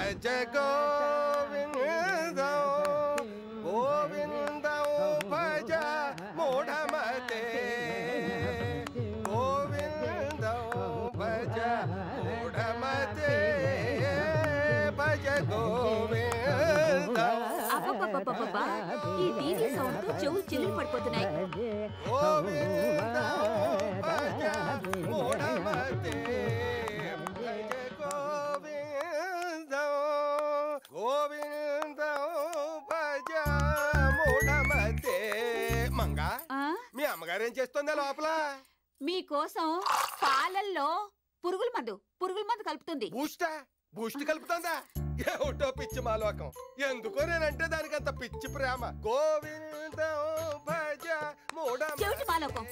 భజ గోవిందం గోవిందం భజ మూఢమతే గోవిందం భజ మూఢమతే భజ గోవిందం. అబ్బబ్బబ్బబ్బబ్బా, ఈ TV sound తో చెవులు చిల్లు పడిపోతున్నాయి. గోవిందం భజ మూఢమతే భజ గోవిందం గోవిందం భజ మూఢమతే. మంగా, మీ అమ్మగారు ఏం చేస్తుందా లోపల? మీకోసం పాలల్లో పురుగుల మందు కలుపుతుంది. బూస్ట్ కలుపుతుందా? ఏమిటో పిచ్చి మాలోకం. ఎందుకో నేనంటే దానికి అంత పిచ్చి ప్రేమ. గోవిందం భజ చెవిటి మాలోకం.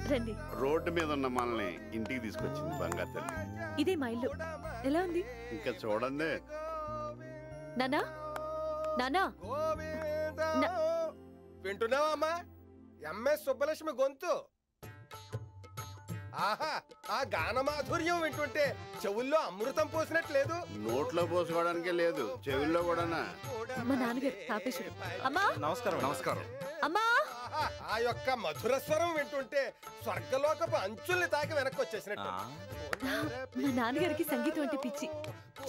రండి. రోడ్డు మీద ఉన్న మనల్ని ఇంటికి తీసుకొచ్చింది బంగారు తల్లి. ఇదే మా ఇల్లు. ఎలా ఉంది? ఇంకా చూడండి. నానా వింటున్నావా అమ్మా? ఎంఎస్ సుబ్బలక్ష్మి గొంతు. ఆహా, ఆ గాన మాధుర్యం వింటుంటే చెవుల్లో అమృతం పోసినట్లేదు. నోట్లో పోసుకోవడానికే లేదు, చెవుల్లో కూడానా. మా నాన్నగారు తాపేశ్వరు. అమ్మా నమస్కారం. అమ్మా, ఆ యొక్క మధుర స్వరం వింటుంటే స్వర్గలోకపు అంచుల్ని తాకి వెనక్కి వచ్చేసినట్టు. మా నాన్నగారికి సంగీతం అంటే పిచ్చి,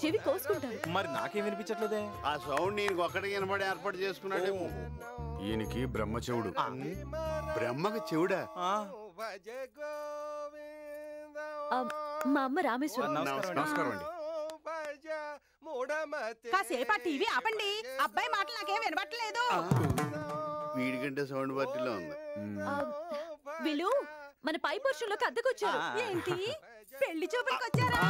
చెవి కోసుకుంటారు. మరి నాకేం వినిపించట్లేదే? ఆ సౌండ్ ఈయనకి ఒక్కడికి వినపడి ఏర్పాటు చేసుకున్నాడేమో. ఈయనకి బ్రహ్మ చెవుడు. బ్రహ్మకి చెవుడా? మా అమ్మ రామేశ్వరం. నమస్కారం అండి. కాసేపు ఆ టీవీ ఆపండి. అబ్బాయి మాటలు నాకేం వినబట్టలేదు. వీడికంటే సౌండ్ పార్టీలో ఉంది. వీళ్ళు మన పై పోర్షన్లోకి అద్దెకొచ్చారు. ఏంటి, పెళ్లి చూపులకు వచ్చారా?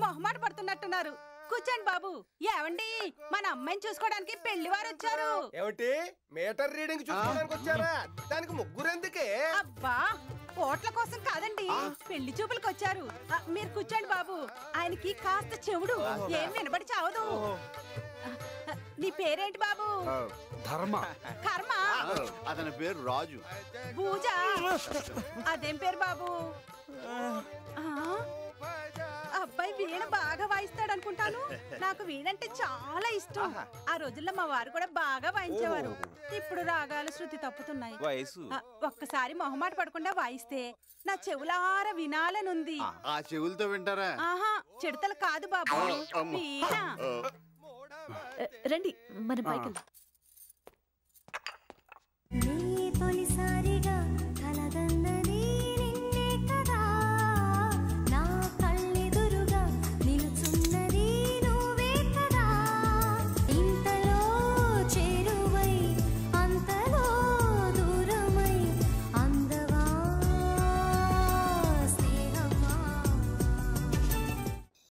మొహమాట పడుతున్నట్టున్నారు. కూర్చోండి బాబు. ఏవండి, మన అమ్మాయిని చూసుకోవడానికి పెళ్లి వారు వచ్చారు. ఏమిటి, మీటర్ రీడింగ్ చూసుకోవడానికి వచ్చారా? దానికి ముగ్గురెందుకే? అబ్బా, ఓట్ల కోసం కాదండి, పెళ్లి చూపులకు వచ్చారు. మీరు కూర్చోండి బాబు. ఆయనకి కాస్త చెవుడు, ఏం వినబడి చావదు. నీ పేరేంటి బాబు? ధర్మ. కర్మ. అతని పేరు రాజు. పూజ. అదేం పేరు బాబు? అబ్బాయి వీణ బాగా వాయిస్తాడు అనుకుంటాను. నాకు వీణంటే చాలా ఇష్టం. ఆ రోజుల్లో మా వారు కూడా బాగా వాయించేవారు. ఇప్పుడు రాగాలు శృతి తప్పుతున్నాయి. ఒక్కసారి మొహమాట పడకుండా వాయిస్తే నా చెవులార వినాలనుంది. ఆ చెవులతో వింటారా? ఆహా, చిడతలు కాదు బాబు, వీణ. రండి, మనం పైకి వెళ్దాం.